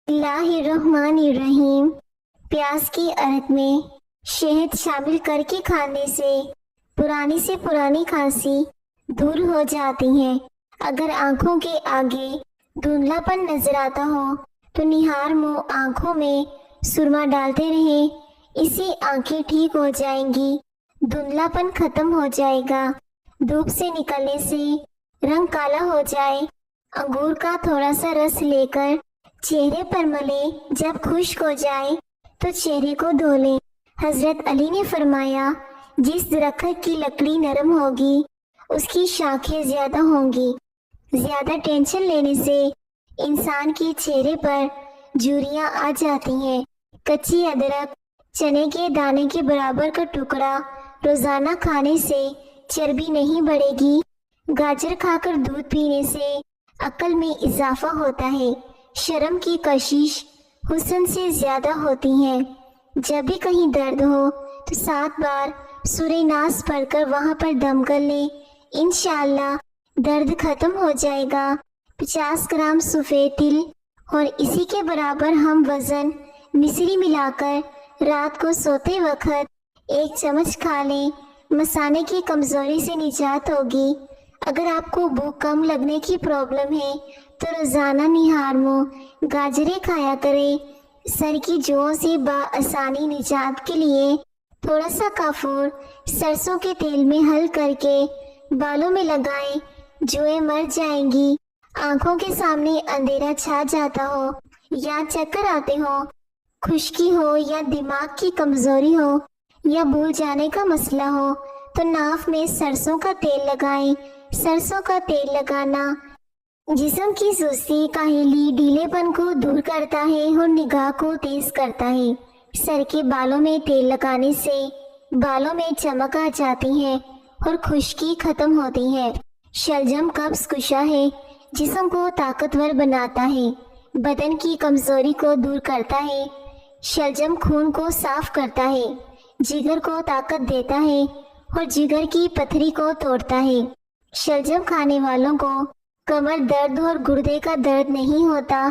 اللہ الرحمن الرحیم۔ پیاز کی ارد میں شہد شامل کر کے کھانے سے پرانی کھانسی دور ہو جاتی ہے۔ اگر آنکھوں کے آگے دھندلا پن نظر آتا ہو تو نہار منہ آنکھوں میں سرما ڈالتے رہیں، اس سے آنکھیں ٹھیک ہو جائیں گی، دھندلا پن ختم ہو جائے گا۔ دھوپ سے نکلنے سے رنگ کالا ہو جائے، انگور کا تھوڑا سا رس لے کر چہرے پر ملے، جب خشک ہو جائے تو چہرے کو دھو لیں۔ حضرت علی نے فرمایا، جس درخت کی لکڑی نرم ہوگی اس کی شاخیں زیادہ ہوں گی۔ زیادہ ٹینشن لینے سے انسان کے چہرے پر جھریاں آ جاتی ہیں۔ کچی ادرک، چنے کے دانے کے برابر کا ٹکڑا روزانہ کھانے سے چربی نہیں بڑھے گی۔ گاجر کھا کر دودھ پینے سے عقل میں اضافہ ہوتا ہے۔ شرم کی کشش حسن سے زیادہ ہوتی ہے۔ جب بھی کہیں درد ہو تو 7 بار سورہ ناس پڑھ کر وہاں پر دم کر لیں، انشاءاللہ درد ختم ہو جائے گا۔ 50 گرام سفید تل اور اسی کے برابر ہم وزن مصری ملا کر رات کو سوتے وقت 1 چمچ کھا لیں، مثانے کی کمزوری سے نجات ہوگی۔ اگر آپ کو بھوک کم لگنے کی پرابلم ہے تو روزانہ نہار منہ گاجریں کھایا کریں۔ سر کی جوؤں سے بآسانی نجات کے لیے تھوڑا سا کافور سرسوں کے تیل میں حل کر کے بالوں میں لگائیں، جوئیں مر جائیں گی۔ آنکھوں کے سامنے اندھیرا چھا جاتا ہو یا چکر آتے ہو، خشکی ہو یا دماغ کی کمزوری ہو یا بھول جانے کا مسئلہ ہو تو ناف میں سرسوں کا تیل لگائیں۔ سرسوں کا تیل لگانا جسم کی سستی، کاہلی، ڈھیلے پن کو دور کرتا ہے اور نگاہ کو تیز کرتا ہے۔ سر کے بالوں میں تیل لگانے سے بالوں میں چمک آ جاتی ہے اور خشکی ختم ہوتی ہے۔ شلجم قبض کشا ہے، جسم کو طاقتور بناتا ہے، بدن کی کمزوری کو دور کرتا ہے۔ شلجم خون کو صاف کرتا ہے، جگر کو طاقت دیتا ہے اور جگر کی پتھری کو توڑتا ہے۔ شلجم کھانے والوں کو کمر درد اور گردے کا درد نہیں ہوتا۔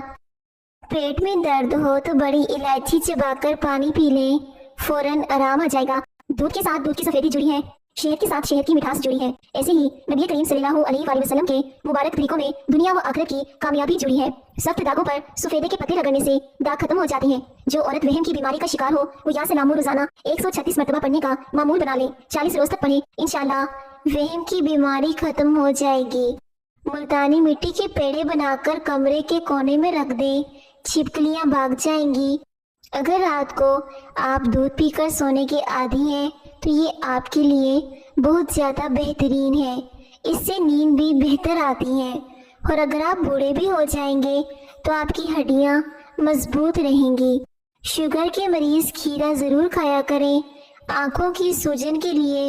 پیٹ میں درد ہو تو بڑی الائچی چبا کر پانی پی لیں، فوراً آرام آ جائے گا۔ دودھ کے ساتھ دودھ کی سفیدی جڑی ہے، شہد کے ساتھ شہد کی مٹھاس جڑی ہے، ایسے ہی نبی کریم صلی اللہ علیہ وآلہ وسلم کے مبارک طریقوں میں دنیا و آخرت کی کامیابی جڑی ہے۔ سخت داغوں پر سفیدے کے پتے رگڑنے سے داغ ختم ہو جاتے ہیں۔ جو عورت وہم کی بیماری کا شکار ہو وہ یا سلام روزانہ 136 مرتبہ پڑھنے کا معمول بنا لیں، 40 روز تک پڑھیں، انشاءاللہ وہم کی بیماری ختم ہو جائے گی۔ ملتانی مٹی کے پیڑے بنا کر کمرے کے کونے میں رکھ دیں، چھپکلیاں بھاگ جائیں گی۔ اگر رات کو آپ دودھ پی کر سونے کے عادی ہیں تو یہ آپ کے لیے بہت زیادہ بہترین ہے، اس سے نیند بھی بہتر آتی ہے۔ اور اگر آپ بوڑھے بھی ہو جائیں گے تو آپ کی ہڈیاں مضبوط رہیں گی۔ شوگر کے مریض کھیرا ضرور کھایا کریں۔ آنکھوں کی سوجن کے لیے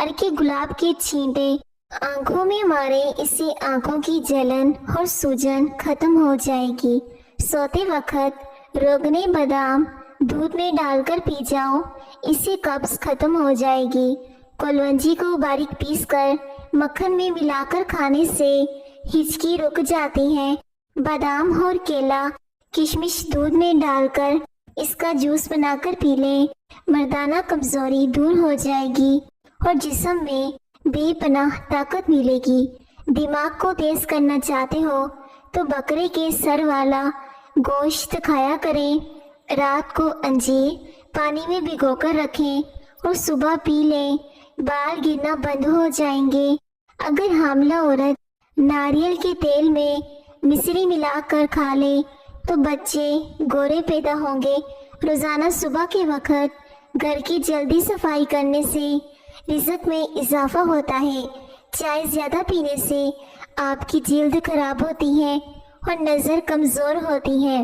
ارکے گلاب کے چھینٹے آنکھوں میں ماریں، اس سے آنکھوں کی جلن اور سوجن ختم ہو جائے گی۔ سوتے وقت روغن بادام دودھ میں ڈال کر پی جاؤ، اس سے قبض ختم ہو جائے گی۔ کلونجی کو باریک پیس کر مکھن میں ملا کر کھانے سے ہچکی رک جاتی ہے۔ بادام اور کیلا کشمش دودھ میں ڈال کر اس کا جوس بنا کر پی لیں، مردانہ کمزوری دور ہو جائے گی اور جسم میں بے پناہ طاقت ملے گی۔ دماغ کو تیز کرنا چاہتے ہو تو بکرے کے سر والا گوشت کھایا کریں۔ رات کو انجیر پانی میں بھگو کر رکھیں اور صبح پی لیں، بال گرنا بند ہو جائیں گے۔ اگر حاملہ عورت ناریل کے تیل میں مصری ملا کر کھا لے تو بچے گورے پیدا ہوں گے۔ روزانہ صبح کے وقت گھر کی جلدی صفائی کرنے سے رزق میں اضافہ ہوتا ہے۔ چائے زیادہ پینے سے آپ کی جلد خراب ہوتی ہے اور نظر کمزور ہوتی ہے۔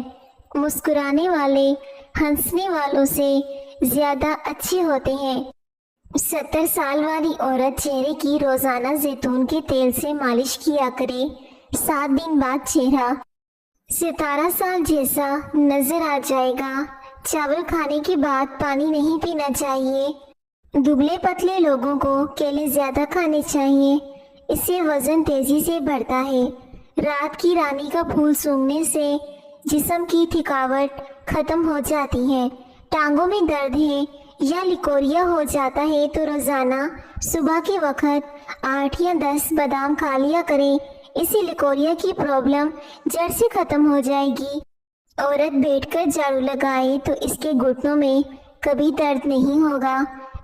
مسکرانے والے ہنسنے والوں سے زیادہ اچھے ہوتے ہیں۔ 70 سال والی عورت چہرے کی روزانہ زیتون کے تیل سے مالش کیا کرے، 7 دن بعد چہرہ 17 سال جیسا نظر آ جائے گا۔ چاول کھانے کے بعد پانی نہیں پینا چاہیے۔ دبلے پتلے لوگوں کو کیلے زیادہ کھانے چاہیے، اس سے وزن تیزی سے بڑھتا ہے۔ رات کی رانی کا پھول سونگھنے سے जिस्म की थकावट खत्म हो जाती है। टांगों में दर्द है या लिकोरिया हो जाता है तो रोजाना सुबह के वक्त 8 या 10 बादाम खा लिया करें। इससे लिकोरिया की प्रॉब्लम जड़ से खत्म हो जाएगी। औरत बैठकर झाड़ू लगाए तो इसके घुटनों में कभी दर्द नहीं होगा।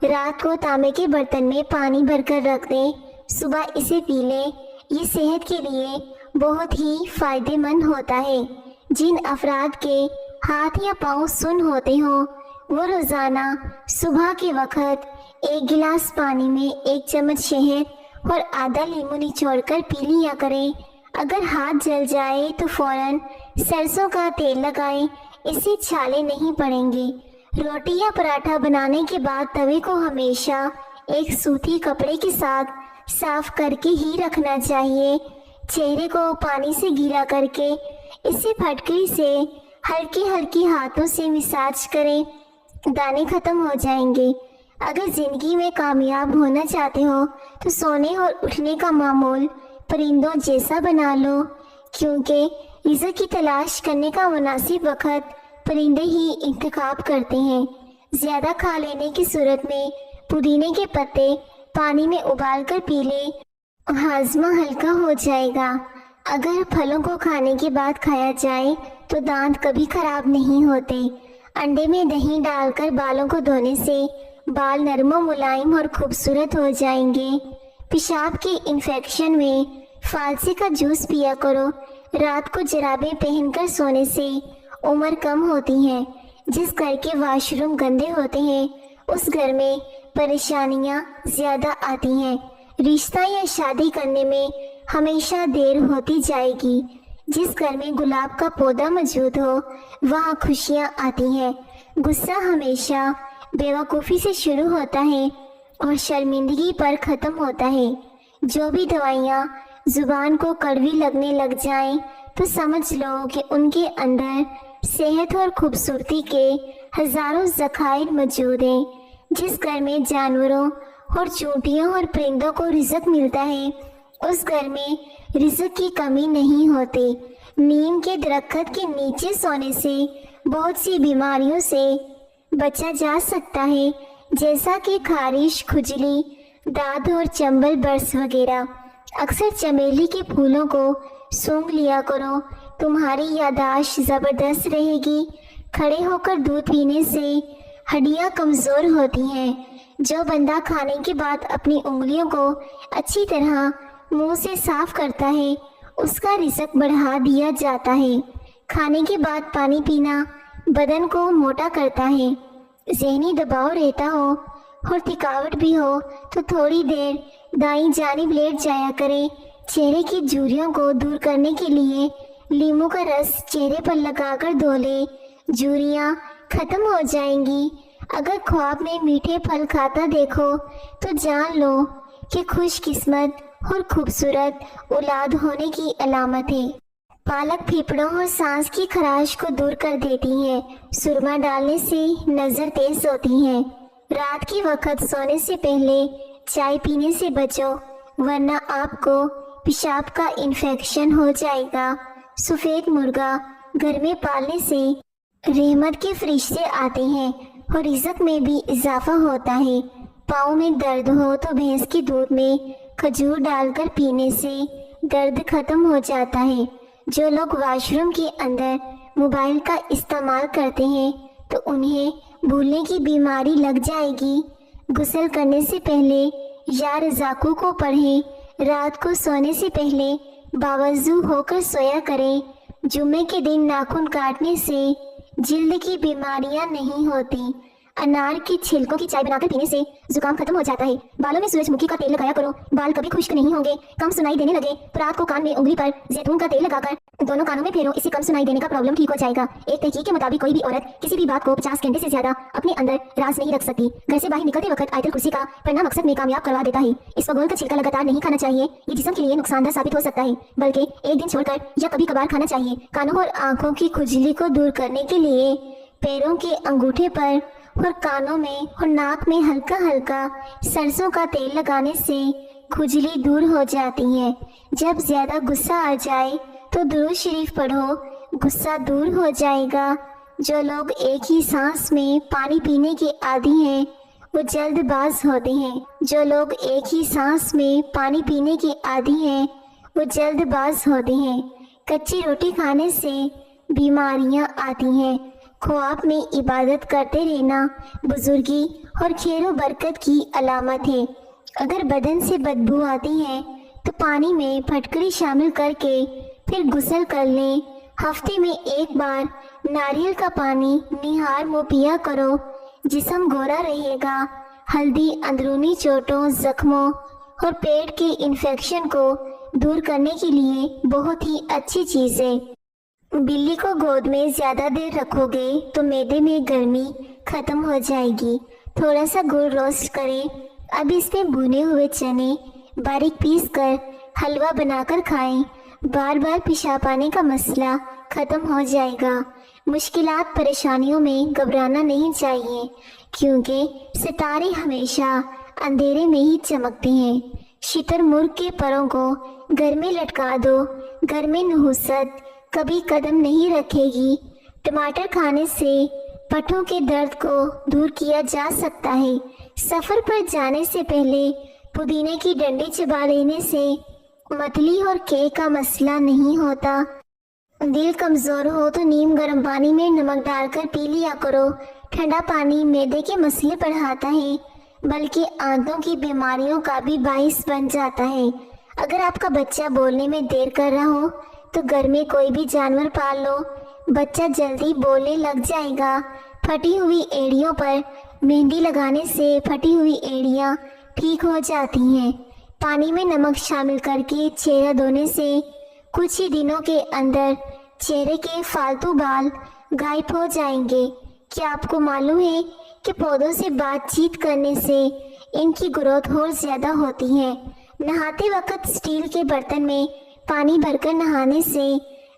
रात को तांबे के बर्तन में पानी भरकर रख दें, सुबह इसे पी लें। ये सेहत के लिए बहुत ही फायदेमंद होता है। जिन अफराद के हाथ या पाँव सुन्न होते हों वो रोज़ाना सुबह के वक्त 1 गिलास पानी में 1 चम्मच शहद और आधा नींबू निचोड़कर पी लिया करें। अगर हाथ जल जाए तो फौरन सरसों का तेल लगाएं, इससे छाले नहीं पड़ेंगे। रोटी या पराठा बनाने के बाद तवे को हमेशा एक सूती कपड़े के साथ साफ करके ही रखना चाहिए। चेहरे को पानी से गीला करके इसे फटकरी से हल्के हल्के हाथों से मसाज करें, दाने खत्म हो जाएंगे। अगर जिंदगी में कामयाब होना चाहते हो तो सोने और उठने का मामूल परिंदों जैसा बना लो, क्योंकि रिज़्क़ की तलाश करने का मुनासिब वक्त परिंदे ही इंतखाब करते हैं। ज़्यादा खा लेने की सूरत में पुदीने के पत्ते पानी में उबालकर पी ले, हाजमा हल्का हो जाएगा। अगर फलों को खाने के बाद खाया जाए तो दांत कभी खराब नहीं होते। अंडे में दही डालकर बालों को धोने से बाल नरम मुलायम और खूबसूरत हो जाएंगे। पेशाब के इन्फेक्शन में फालसे का जूस पिया करो। रात को जराबें पहनकर सोने से उम्र कम होती है। जिस घर के वाशरूम गंदे होते हैं उस घर में परेशानियां ज़्यादा आती हैं। रिश्ता या शादी करने में हमेशा देर होती जाएगी। जिस घर में गुलाब का पौधा मौजूद हो वहाँ खुशियाँ आती हैं। गुस्सा हमेशा बेवकूफ़ी से शुरू होता है और शर्मिंदगी पर ख़त्म होता है। जो भी दवाइयाँ ज़ुबान को कड़वी लगने लग जाएं तो समझ लो कि उनके अंदर सेहत और खूबसूरती के हज़ारों ज़खायर मौजूद हैं। जिस घर में जानवरों और चूंटियों और परिंदों को रिज़्क़ मिलता है उस घर में रिज़्क़ की कमी नहीं होती। नीम के दरख्त के नीचे सोने से बहुत सी बीमारियों से बचा जा सकता है, जैसा कि खारिश, खुजली, दाद और चंबल बर्स वगैरह। अक्सर चमेली के फूलों को सूंघ लिया करो, तुम्हारी यादाश्त ज़बरदस्त रहेगी। खड़े होकर दूध पीने से हड्डियाँ कमज़ोर होती हैं। जो बंदा खाने के बाद अपनी उंगलियों को अच्छी तरह मुंह से साफ करता है उसका रिज़्क़ बढ़ा दिया जाता है। खाने के बाद पानी पीना बदन को मोटा करता है। ज़हनी दबाव रहता हो और थकावट भी हो तो थोड़ी देर दाईं जानिब लेट जाया करें। चेहरे की झुर्रियों को दूर करने के लिए नींबू का रस चेहरे पर लगाकर धो ले, झुर्रियाँ खत्म हो जाएंगी। अगर ख्वाब में मीठे फल खाता देखो तो जान लो कि खुशकिस्मत और खूबसूरत औलाद होने की अलामत है। पालक फेफड़ों और सांस की खराश को दूर कर देती है। सुरमा डालने से नज़र तेज होती है। रात के वक्त सोने से पहले चाय पीने से बचो, वरना आपको पेशाब का इन्फेक्शन हो जाएगा। सफ़ेद मुर्गा घर में पालने से रहमत के फरिश्ते आते हैं और रिज़्क़ में भी इजाफा होता है। पाँव में दर्द हो तो भैंस के दूध में खजूर डालकर पीने से दर्द खत्म हो जाता है। जो लोग वॉशरूम के अंदर मोबाइल का इस्तेमाल करते हैं तो उन्हें भूलने की बीमारी लग जाएगी। गुस्ल करने से पहले या रज़ाक़ू को पढ़ें। रात को सोने से पहले बावज़ू होकर सोया करें। जुम्मे के दिन नाखून काटने से जिल्द की बीमारियां नहीं होती। अनार के छिलकों की चाय बनाकर पीने से जुकाम खत्म हो जाता है। बालों में सूरजमुखी का तेल लगाया करो, बाल कभी खुश्क नहीं होंगे। कम सुनाई देने लगे तो रात को कान में उंगली पर जैतून का तेल लगाकर दोनों कानों में फेरो, इससे कम सुनाई देने का प्रॉब्लम ठीक हो जाएगा। एक तहकीक के मुताबिक कोई भी औरत किसी भी बात को 50 घंटे से ज्यादा अपने अंदर राज नहीं रख सकती। घर से बाहर निकलते वक्त आयतल कुर्सी का पढ़ना मकसद में कामयाब करवा देता है। इस फगोल का छिलका लगातार नहीं खाना चाहिए, ये जिस्म के लिए नुकसानदायक साबित हो सकता है, बल्कि एक दिन छोड़कर या कभी कभार खाना चाहिए। कानों और आँखों की खुजली को दूर करने के लिए पैरों के अंगूठे पर और कानों में और नाक में हल्का हल्का सरसों का तेल लगाने से खुजली दूर हो जाती है। जब ज़्यादा गुस्सा आ जाए تو درود شریف پڑھو، غصہ دور ہو جائے گا۔ جو لوگ ایک ہی سانس میں پانی پینے کے عادی ہیں وہ جلد باز ہوتے ہیں۔ جو لوگ ایک ہی سانس میں پانی پینے کے عادی ہیں وہ جلد باز ہوتے ہیں۔ کچی روٹی کھانے سے بیماریاں آتی ہیں۔ خواب میں عبادت کرتے رہنا بزرگی اور خیر و برکت کی علامت ہے۔ اگر بدن سے بدبو آتی ہے تو پانی میں پھٹکری شامل کر کے پھر غسل کر لیں۔ ہفتے میں ایک بار ناریل کا پانی نہار منہ پیا کرو، جسم گورا رہے گا۔ ہلدی اندرونی چوٹوں، زخموں اور پیٹ کے انفیکشن کو دور کرنے کے لیے بہت ہی اچھی چیز ہے۔ بلی کو گود میں زیادہ دیر رکھو گے تو معدے میں گرمی ختم ہو جائے گی۔ تھوڑا سا گڑ روسٹ کریں، اب اس میں بھنے ہوئے چنے باریک پیس کر حلوہ بنا کر کھائیں۔ بار بار پیشاب آنے کا مسئلہ ختم ہو جائے گا۔ مشکلات پریشانیوں میں گھبرانا نہیں چاہیے، کیونکہ ستارے ہمیشہ اندھیرے میں ہی چمکتے ہیں۔ شتر مرغ کے پروں کو گھر میں لٹکا دو، گھر میں نحوست کبھی قدم نہیں رکھے گی۔ ٹماٹر کھانے سے پٹھوں کے درد کو دور کیا جا سکتا ہے۔ سفر پر جانے سے پہلے پودینے کی ڈنڈی چبا لینے سے متلی اور کیک کا مسئلہ نہیں ہوتا۔ دل کمزور ہو تو نیم گرم پانی میں نمک ڈال کر پی لیا کرو۔ ٹھنڈا پانی معدے کے مسئلے بڑھاتا ہے، بلکہ آنتوں کی بیماریوں کا بھی باعث بن جاتا ہے۔ اگر آپ کا بچہ بولنے میں دیر کر رہا ہو تو گھر میں کوئی بھی جانور پال لو، بچہ جلدی بولنے لگ جائے گا۔ پھٹی ہوئی ایڑیوں پر مہندی لگانے سے پھٹی ہوئی ایڑیاں ٹھیک ہو جاتی ہیں۔ پانی میں نمک شامل کر کے چہرہ دھونے سے کچھ ہی دنوں کے اندر چہرے کے فالتو بال غائب ہو جائیں گے۔ کیا آپ کو معلوم ہے کہ پودوں سے بات چیت کرنے سے ان کی گروتھ اور زیادہ ہوتی ہے؟ نہاتے وقت اسٹیل کے برتن میں پانی بھر کر نہانے سے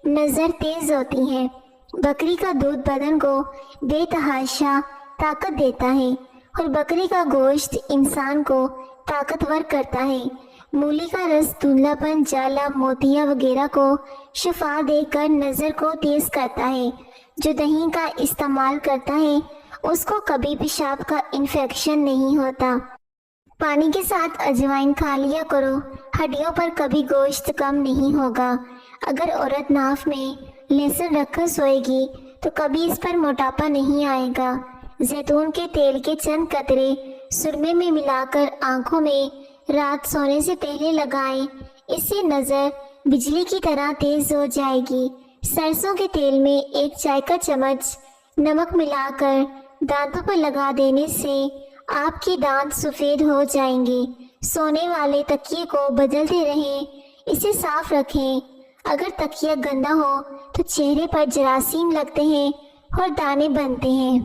نظر تیز ہوتی ہے۔ بکری کا دودھ بدن کو بے تحاشا طاقت دیتا ہے اور بکری کا گوشت انسان کو طاقتور کرتا ہے۔ مولی کا رس دھندلا پن، جالا، موتیا وغیرہ کو شفا دے کر نظر کو تیز کرتا ہے۔ جو دہی کا استعمال کرتا ہے اس کو کبھی پیشاب کا انفیکشن نہیں ہوتا۔ پانی کے ساتھ اجوائن کھا لیا کرو، ہڈیوں پر کبھی گوشت کم نہیں ہوگا۔ اگر عورت ناف میں لہسن رکھ کر سوئے گی تو کبھی اس پر موٹاپا نہیں آئے گا۔ زیتون کے تیل کے چند قطرے سرمے میں ملا کر آنکھوں میں رات سونے سے پہلے لگائیں، اس سے نظر بجلی کی طرح تیز ہو جائے گی۔ سرسوں کے تیل میں ایک چائے کا چمچ نمک ملا کر دانتوں پر لگا دینے سے آپ کے دانت سفید ہو جائیں گے۔ سونے والے تکیے کو بدلتے رہیں، اسے صاف رکھیں۔ اگر تکیہ گندا ہو تو چہرے پر جراثیم لگتے ہیں اور دانے بنتے ہیں۔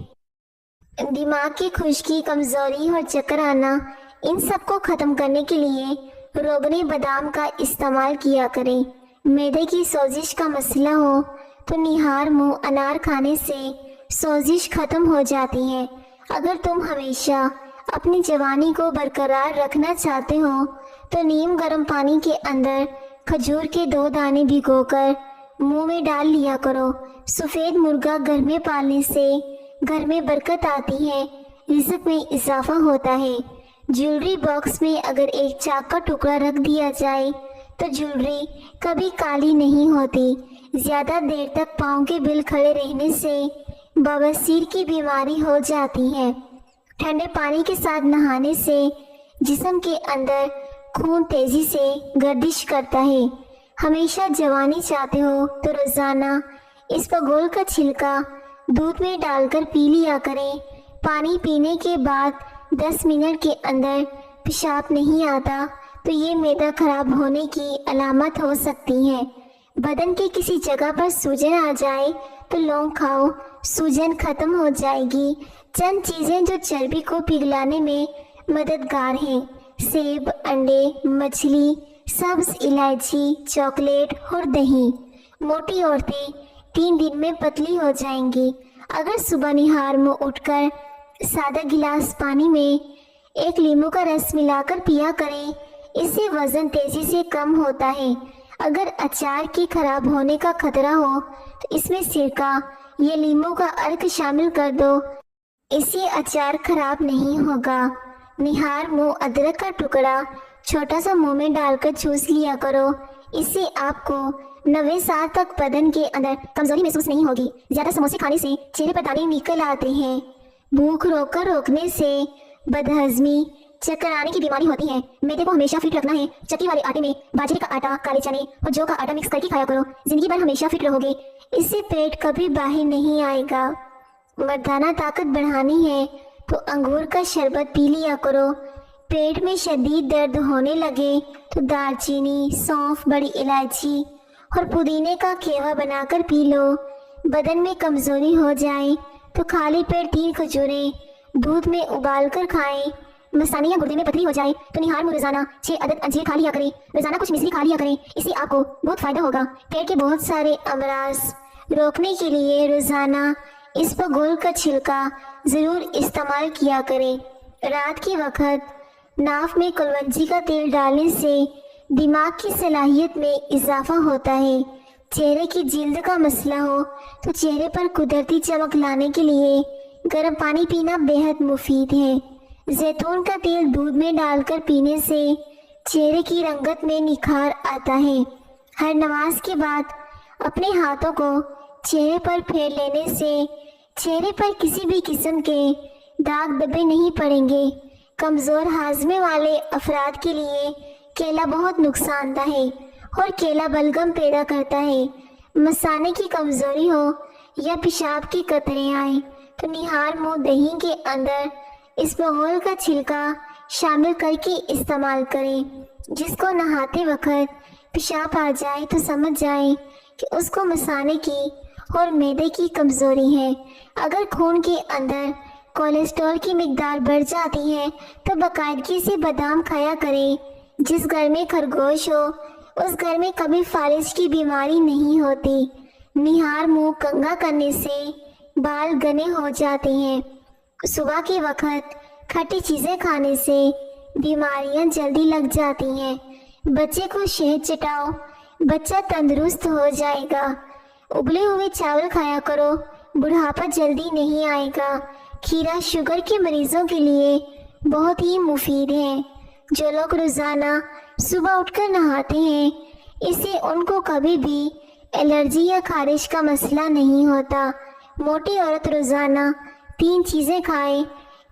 دماغ کی خشکی، کمزوری اور چکر آنا، ان سب کو ختم کرنے کے لیے روغن بادام کا استعمال کیا کریں۔ معدے کی سوزش کا مسئلہ ہو تو نہار منہ انار کھانے سے سوزش ختم ہو جاتی ہے۔ اگر تم ہمیشہ اپنی جوانی کو برقرار رکھنا چاہتے ہو تو نیم گرم پانی کے اندر کھجور کے 2 دانے بھگو کر منہ میں ڈال لیا کرو۔ سفید مرغا گھر میں پالنے سے گھر میں برکت آتی ہے، رزق میں اضافہ ہوتا ہے۔ جیولری باکس میں اگر ایک چاک کا ٹکڑا رکھ دیا جائے تو جیولری کبھی کالی نہیں ہوتی۔ زیادہ دیر تک پاؤں کے بل کھڑے رہنے سے بواسیر کی بیماری ہو جاتی ہے۔ ٹھنڈے پانی کے ساتھ نہانے سے جسم کے اندر خون تیزی سے گردش کرتا ہے۔ ہمیشہ جوانی چاہتے ہو تو روزانہ اس بگول کا چھلکا دودھ میں ڈال کر پی لیا کریں۔ پانی پینے کے بعد 10 منٹ کے اندر پیشاب نہیں آتا تو یہ معدہ خراب ہونے کی علامت ہو سکتی ہے۔ بدن کے کسی جگہ پر سوجن آ جائے تو لونگ کھاؤ، سوجن ختم ہو جائے گی۔ چند چیزیں جو چربی کو پگھلانے میں مددگار ہیں: سیب، انڈے، مچھلی، سبز الائچی، چاکلیٹ اور دہی۔ موٹی عورتیں 3 دن میں پتلی ہو جائیں گی۔ اگر صبح نہار منہ اٹھ کر سادہ گلاس پانی میں 1 لیموں کا رس ملا کر پیا کریں، اس سے وزن تیزی سے کم ہوتا ہے۔ अगर अचार के खराब होने का खतरा हो तो इसमें सिरका या नींबू का अर्क शामिल कर दो, इससे अचार खराब नहीं होगा। निहार मुंह अदरक का टुकड़ा छोटा सा मुंह में डालकर चूस लिया करो, इससे आपको 90 साल तक बदन के अंदर कमजोरी महसूस नहीं होगी। ज्यादा समोसे खाने से चेहरे पर दाने निकल आते हैं। भूख रोकने से बदहजमी, चक्कर आने की बीमारी होती है। मैदे को हमेशा फिट रखना है। चक्की वाले आटे में बाजरे का आटा, काले चने और जौ का आटा मिक्स करके खाया करो, जिंदगी भर हमेशा फिट रहोगे। इससे पेट कभी बाहर नहीं आएगा। मर्दाना ताकत बढ़ानी है तो अंगूर का शरबत पी लिया करो। पेट में शदीद दर्द होने लगे तो दालचीनी, सौंफ, बड़ी इलायची और पुदीने का केवा बनाकर पी लो। बदन में कमजोरी हो जाए तो खाली पेट 3 खजूरें दूध में उबाल कर खाएं। मसाने या गुर्दे में पथरी हो जाए तो निहार में रोजाना 6 अदद अंजीर खा लिया करें। रोजाना कुछ मिश्री खा लिया करें, इससे आपको बहुत फायदा होगा। पेट के बहुत सारे अमराज रोकने के लिए रोजाना इस पर गोल का छिलका जरूर इस्तेमाल किया करें। रात के वक्त नाक में कुलवंजी का तेल डालने से दिमाग की सलाहियत में इजाफा होता है। चेहरे की जिल्द का मसला हो तो चेहरे पर कुदरती चमक लाने के लिए गर्म पानी पीना बेहद मुफीद है। जैतून का तेल दूध में डालकर पीने से चेहरे की रंगत में निखार आता है। हर नमाज के बाद अपने हाथों को चेहरे पर फेर लेने से चेहरे पर किसी भी किस्म के दाग धब्बे नहीं पड़ेंगे। कमज़ोर हाजमे वाले अफराद के लिए केला बहुत नुकसानदा है और केला बलगम पैदा करता है। मसाने की कमज़ोरी हो या पेशाब की कतरे आए तो निहार मुंह दही के अंदर इस बगोल का छिलका शामिल करके इस्तेमाल करें। जिसको नहाते वक्त पेशाब आ जाए तो समझ जाए कि उसको मसाने की और मैदे की कमज़ोरी है। अगर खून के अंदर कोलेस्ट्रॉल की मिकदार बढ़ जाती है तो बाकायदगी से बादाम खाया करें। जिस घर में खरगोश हो उस घर में कभी फालिज की बीमारी नहीं होती। निहार मुंह कंघा करने से बाल घने हो जाते हैं। सुबह के वक्त खट्टी चीज़ें खाने से बीमारियां जल्दी लग जाती हैं। बच्चे को शहद चटाओ, बच्चा तंदुरुस्त हो जाएगा। उबले हुए चावल खाया करो, बुढ़ापा जल्दी नहीं आएगा। खीरा शुगर के मरीजों के लिए बहुत ही मुफीद है। जो लोग रोज़ाना सुबह उठकर नहाते हैं इससे उनको कभी भी एलर्जी या खारिश का मसला नहीं होता। मोटी औरत रोज़ाना 3 चीज़ें खाए,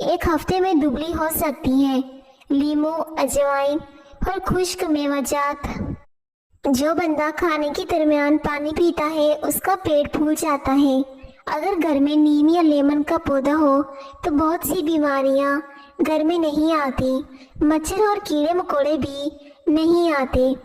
1 हफ्ते में दुबली हो सकती हैं। लीमू, अजवाइन और खुश्क मेवाजात। जो बंदा खाने के दरमियान पानी पीता है उसका पेट फूल जाता है। अगर घर में नीम या लेमन का पौधा हो तो बहुत सी बीमारियां घर में नहीं आती। मच्छर और कीड़े मकोड़े भी नहीं आते।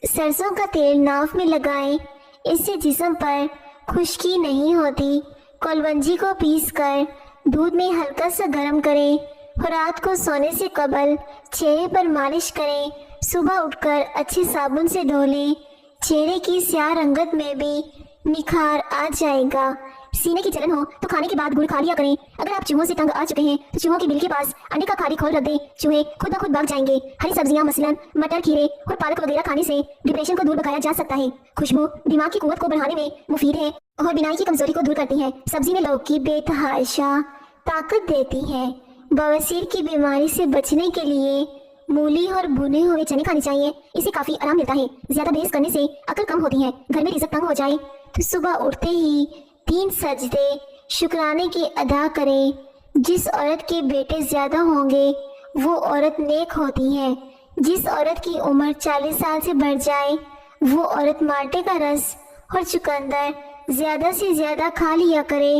सरसों का तेल नाक में लगाएं, इससे जिस्म पर खुश्की नहीं होती। कुलवंजी को पीसकर दूध में हल्का सा गर्म करें और रात को सोने से कबल चेहरे पर मालिश करें। सुबह उठकर अच्छे साबुन से धो लें। चेहरे की स्याह रंगत में भी निखार आ जाएगा। सीने की जलन हो तो खाने के बाद गुड़ खा लिया करें। अगर आप चूहों से तंग आ चुके हैं तो चूहों के बिल के पास अंडे का खाली खोल रख दें, चूहे खुद ब खुद भाग जाएंगे। हरी सब्जियां मसलन मटर, खीरे और पालक वगैरह खाने से डिप्रेशन को दूर भगाया जा सकता है। खुशबू दिमाग की कुव्वत को बढ़ाने में मुफीद है और बिनाई की कमजोरी को दूर करती है। सब्जी में लौकी बेतहाशा ताकत देती है। बवासीर की बीमारी से बचने के लिए मूली और भुने हुए चने खाने चाहिए, इससे काफी आराम मिलता है। ज्यादा बहस करने से अकल कम होती है। घर में रिज़्क तंग हो जाए तो सुबह उठते ही 3 सजदे शुक्राने के अदा करें। जिस औरत के बेटे ज्यादा होंगे वो औरत नेक होती है। जिस औरत की उम्र 40 साल से बढ़ जाए वो औरत माल्टे का रस और चुकंदर ज्यादा से ज्यादा खा लिया करे,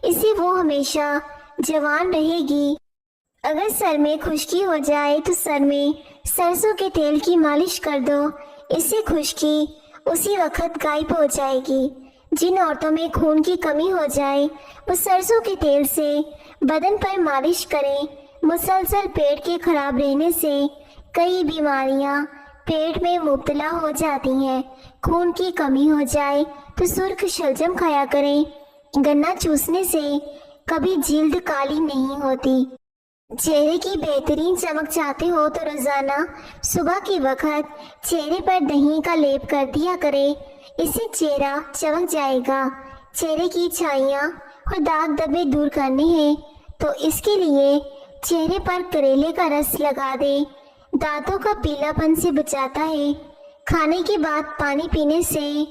इससे वो हमेशा जवान रहेगी। अगर सर में खुश्की हो जाए तो सर में सरसों के तेल की मालिश कर दो, इससे खुश्की उसी वक्त गायब हो जाएगी। जिन औरतों में खून की कमी हो जाए वो सरसों के तेल से बदन पर मालिश करें। मुसलसल पेट के खराब रहने से कई बीमारियां पेट में मुब्तला हो जाती हैं। खून की कमी हो जाए तो सुर्ख शलजम खाया करें। गन्ना चूसने से कभी जिल्द काली नहीं होती। چہرے کی بہترین چمک چاہتے ہو تو روزانہ صبح کے وقت چہرے پر دہی کا لیپ کر دیا کرے، اس سے چہرہ چمک جائے گا۔ چہرے کی چھائیاں اور داغ دھبے دور کرنے ہیں تو اس کے لیے چہرے پر کریلے کا رس لگا دے، دانتوں کا پیلا پن سے بچاتا ہے۔ کھانے کے بعد پانی پینے سے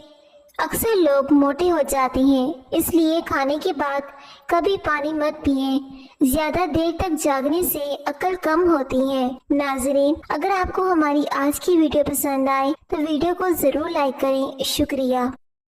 اکثر لوگ موٹے ہو جاتے ہیں، اس لیے کھانے کے بعد کبھی پانی مت پئیں، زیادہ دیر تک جاگنے سے عقل کم ہوتی ہے۔ ناظرین، اگر آپ کو ہماری آج کی ویڈیو پسند آئے تو ویڈیو کو ضرور لائک کریں۔ شکریہ۔